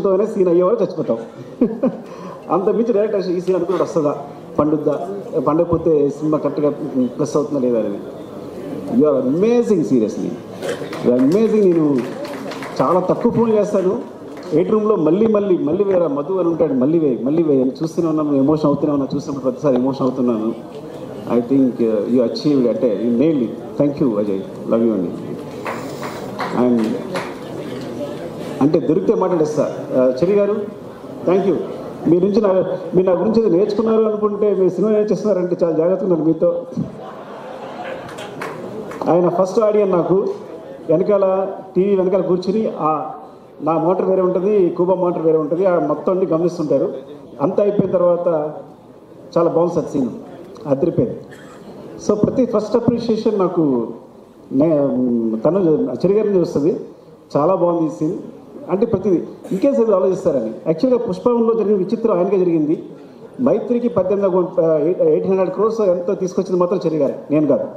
తోనే సీన్ అయ్యేవారు చచ్చిపోతాం. అంత మించి డైరెక్టర్ ఈ సీన్ అనుకున్నాడు వస్తుందా, పండకపోతే సినిమా కరెక్ట్గా ప్లస్ అవుతుందా లేదా అనేది. You are amazing, seriously you are amazing. నేను చాలా తక్కువ ఫోన్ చేస్తాను 8 రూమ్లో, మళ్ళీ వేరే మధు అని ఉంటాడు, మళ్ళీ వే చూస్తూనే ఉన్నాను, ఎమోషన్ అవుతూనే ఉన్నాను, చూసినప్పుడు ప్రతిసారి ఎమోషన్ అవుతున్నాను. ఐ థింక్ యూ అచీవ్డ్, అంటే you nailed it. Thank you Ajay, love you అండి. అండ్ అంటే దొరికితే మాట్లాడేస్తా. చెరి గారు థ్యాంక్ యూ. మీరు నా గురించి నేర్చుకున్నారు అనుకుంటే మీరు సినిమా నేర్చేస్తున్నారంటే చాలా జాగ్రత్తగా ఉన్నారు మీతో. ఆయన ఫస్ట్ ఆడియన్ నాకు, వెనకాల టీవీ వెనకాల కూర్చుని నా మోటార్ వేరే ఉంటుంది, కూబా మోటార్ వేరే ఉంటుంది, ఆ మొత్తం అన్ని గమనిస్తుంటారు. అంతా అయిపోయిన తర్వాత చాలా బాగుంది సార్ సీన్, అదిరిపోయింది. సో ఫస్ట్ అప్రిషియేషన్ నాకు తను చెరిగారిని వస్తుంది. చాలా బాగుంది ఈ సీన్. అంటే ప్రతిదీ ఇంకేసేపు ఆలోచిస్తారని. యాక్చువల్గా పుష్పంలో జరిగిన విచిత్రం ఆయనకే జరిగింది. మైత్రికి 800 crores ఎంతో తీసుకొచ్చింది మాత్రం చెరిగారు, నేను కాదు.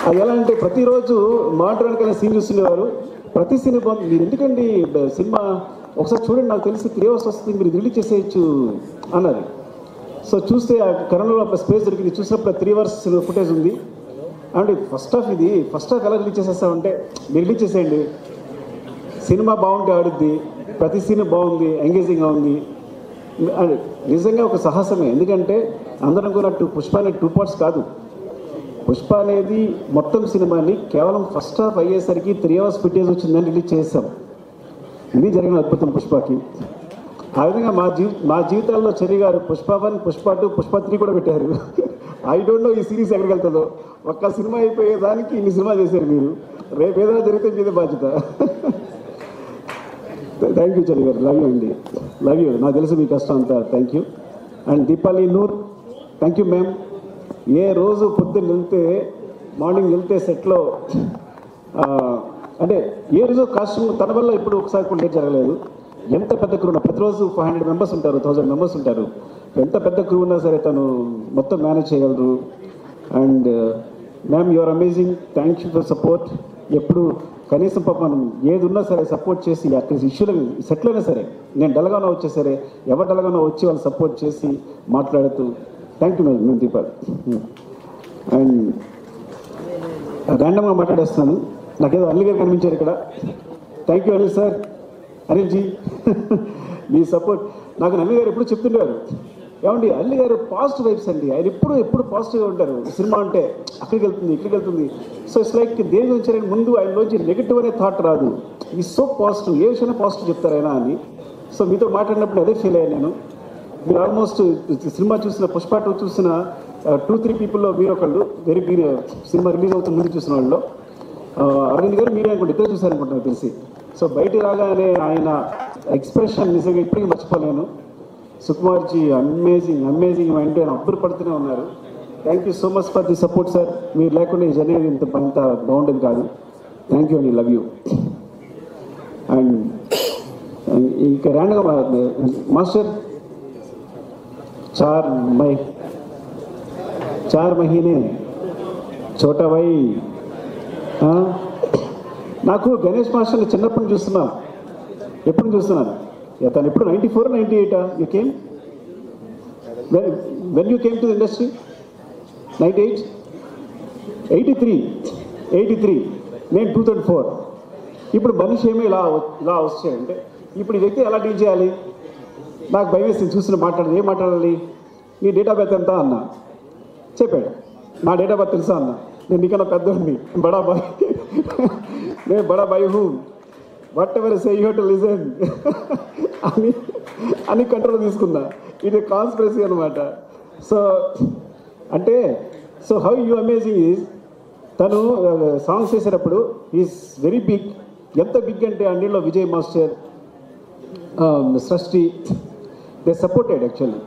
అది ఎలా అంటే ప్రతిరోజు మానిటర్ వెనకాల సీన్ చూస్తుండేవారు. ప్రతి సీన్ బాగుంది, మీరు ఎందుకండి సినిమా ఒకసారి చూడండి, నాకు తెలిసి 3 hours వస్తుంది, మీరు రిలీజ్ చేసేయచ్చు అన్నది. సో చూస్తే ఆ కరోనాలో స్పేస్ దొరికింది, చూసినప్పుడు 3 hours ఫుటేజ్ ఉంది. అంటే ఫస్ట్ హాఫ్ ఎలా రిలీజ్ చేసేస్తామంటే మీరు రిలీజ్ చేసేయండి, సినిమా బాగుంటే ఆడుద్ది, ప్రతి సీన్ బాగుంది, ఎంగేజింగ్గా ఉంది. అది నిజంగా ఒక సాహసమే. ఎందుకంటే అందరం అనుకున్నట్టు పుష్ప అనేది 2 parts కాదు. పుష్ప అనేది మొత్తం సినిమాని కేవలం ఫస్ట్ హాఫ్ అయ్యేసరికి 3 hours ఫుటేజ్ వచ్చిందని రిలీజ్ చేసాం. ఇది జరిగిన అద్భుతం పుష్పకి. ఆ విధంగా మా జీవితాల్లో చెరి గారు పుష్ప 1, పుష్ప 2, పుష్ప 3 కూడా పెట్టారు. ఐ డోంట్ నో ఈ సిరీస్ ఎక్కడికి వెళ్తుందో. ఒక్క సినిమా అయిపోయేదానికి ఇన్ని సినిమా చేశారు మీరు. రేపు ఏదైనా జరిగితే మీదే బాధ్యత. థ్యాంక్ యూ చెరి గారు, లవ్ యూ అండి, లవ్ యూ. నాకు తెలుసు మీ కష్టం అంతా. Thank you. And Deepali Noor, thank you ma'am. ఏ రోజు పొద్దున్న మార్నింగ్ వెళ్తే సెట్లో అంటే ఏ రోజు కాస్ట్యూమ్ తన వల్ల ఇప్పుడు ఒకసారి కూడా లేట్ జరగలేదు. ఎంత పెద్ద క్రూ ఉన్నా, ప్రతిరోజు 500 members ఉంటారు, 1000 members ఉంటారు. ఎంత పెద్ద క్రూ ఉన్నా సరే తను మొత్తం మేనేజ్ చేయగలరు. And ma'am you are amazing, thank you for support. ఎప్పుడు కనీసం మనం ఏది ఉన్నా సరే సపోర్ట్ చేసి, అక్కడ ఇష్యూలు సెట్లోనే సరే, నేను డల్గానో వచ్చే సరే, ఎవరు డల్గానో వచ్చి వాళ్ళు సపోర్ట్ చేసి మాట్లాడుతూ థ్యాంక్ యూ మేము దీపాల్. అండ్ ర్యాండమ్గా మాట్లాడేస్తున్నాను, నాకేదో అనిల్ గారు కనిపించారు ఇక్కడ. Thank you Anil sir, Anil ji. మీ సపోర్ట్ నాకు అనిల్ గారు ఎప్పుడు చెప్తుండేవారు, ఏమండి అనిల్ గారు పాజిటివ్ వైబ్స్ అండి, ఆయన ఎప్పుడు పాజిటివ్గా ఉంటారు. సినిమా అంటే అక్కడికి వెళ్తుంది, ఇక్కడికి వెళ్తుంది. సో ఇట్స్ లైక్ దేని గురించి ముందు ఆయనలోంచి నెగిటివ్ అనే థాట్ రాదు. ఈ సో పాజిటివ్, ఏ విషయంలో పాజిటివ్ చెప్తారు ఆయన అని. సో మీతో మాట్లాడినప్పుడు అదే ఫీల్ అయ్యాను నేను. మీరు ఆల్మోస్ట్ సినిమా చూసిన పుష్ప 2 చూసిన 2-3 పీపుల్లో మీరు ఒకళ్ళు, సినిమా రిలీజ్ అవుతుంది ముందు చూసిన వాళ్ళు. అరవింద్ గారు మీరే అనుకుంటే ఇద్దరు చూసారనుకుంటున్నారు తెలిసి. సో బయట రాగానే ఆయన ఎక్స్ప్రెషన్ నిజంగా ఇప్పటికీ మర్చిపోలేను. సుకుమార్జీ అమేజింగ్ అంటే ఆయన అబ్బురు పడుతూనే ఉన్నారు. Thank you so much for the support sir. మీరు లేకుండా ఈ జర్నీ ఇంత బాగుండేది కాదు. థ్యాంక్ యూ అండి, లవ్ యూ. అండ్ ఇంకా ర్యాండ్గా మాస్టర్ 4 మహీనే చోటా భాయ్. నాకు గణేష్ మాస్టర్ని చిన్నప్పుడు చూస్తున్నాను, ఎప్పుడు చూస్తున్నాను. తను ఎప్పుడు 94 98 you came, when you came to the industry? 98 83 నేను 2004. ఇప్పుడు మనిషి ఏమో ఇలా వచ్చాయంటే ఇప్పుడు ఈ వ్యక్తి ఎలా డీల్ చేయాలి? నాకు భయం వేసింది చూసిన మాట్లాడదు. ఏం మాట్లాడాలి? నీ డేట్ ఆఫ్ బర్త్ ఎంత అన్నా, చెప్పాడు. నా డేట్ ఆఫ్ బర్త్ తెలుసా అన్న, నేను నీకన్నా పెద్దవాడిని, బడాబాయ్, నేను Badabhai who, what ever say you have to listen అని కంట్రోల్ తీసుకున్నా. ఇది కాన్స్పిరసీ అనమాట. సో అంటే హౌ యూ అమేజింగ్ ఈజ్, తను సాంగ్స్ చేసేటప్పుడు ఈజ్ వెరీ బిగ్. ఎంత బిగ్ అంటే అన్నిలో విజయ్ మాస్టర్, సృష్టి, దే సపోర్టెడ్ యాక్చువల్లీ.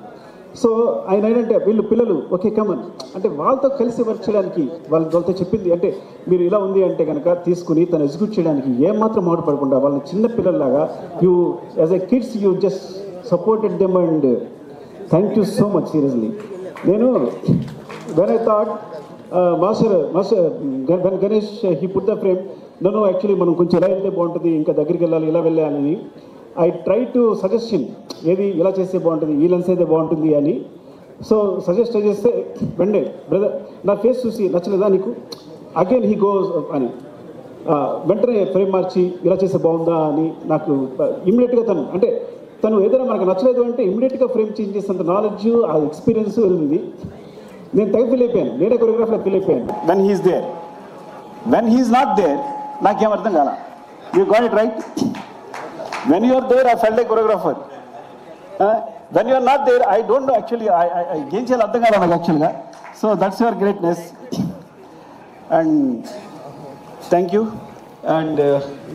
సో ఆయన ఏంటంటే వీళ్ళు పిల్లలు ఓకే కమన్ అంటే వాళ్ళతో కలిసి వర్క్ చేయడానికి వాళ్ళతో చెప్పింది అంటే మీరు ఇలా ఉంది అంటే కనుక తీసుకుని తను ఎగ్జిక్యూట్ చేయడానికి ఏమాత్రం మాట్లాడకుండా వాళ్ళని చిన్న పిల్లల్లాగా you as a kids you just supported them. And thank you so much seriously. నేను when I thought master when Ganesh he put the frame, నన్ను యాక్చువల్లీ మనం కొంచెం ఎలా వెళ్తే బాగుంటుంది, ఇంకా దగ్గరికి వెళ్ళాలి, ఇలా వెళ్ళాలని ఐ ట్రై టు సజెషన్, ఏది ఇలా చేస్తే బాగుంటుంది, ఈ లెన్స్ అయితే బాగుంటుంది అని. సో సజెస్ట్ చేస్తే వెండే బ్రదర్ నా ఫేస్ చూసి నచ్చలేదా నీకు, అగైన్ హీ గోస్ అని వెంటనే ఫ్రేమ్ మార్చి ఇలా చేస్తే బాగుందా అని నాకు ఇమ్మీడియట్గా తను ఏదైనా మనకు నచ్చలేదు అంటే ఇమ్మీడియట్గా ఫ్రేమ్ చేంజ్ చేసేంత నాలెడ్జ్, ఆ ఎక్స్పీరియన్స్ వెళ్ళింది. నేను తెగ ఫీల్ అయిపోయాను, నేనే కొరియోగ్రాఫర్లో ఫీల్ అయిపోయాను. When he's there, when he's not there నాకేం అర్థం కాల. You got it right. When you are there I felt like choreographer. When you are not there I don't know actually ఏం చేయాలి అర్థం కాదు నాకు యాక్చువల్గా. So that's your greatness and thank you. And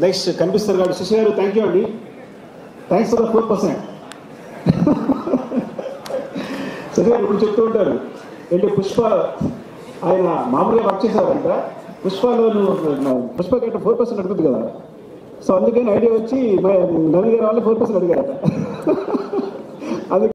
next కనిపిస్తారు గారు శశి గారు, థ్యాంక్ యూ అండి, థ్యాంక్స్ ఫర్ ద 4%. శశి గారు ఇప్పుడు చెప్తూ ఉంటారు ఏంటి, పుష్ప ఆయన మామూలుగా వర్క్ చేశారంట, పుష్పలో పుష్ప కంటే 4% అడుగుతుంది కదా. సో అందుకని ఐడియా వచ్చి నవీన్ గారు వాళ్ళు 4% అడిగారట.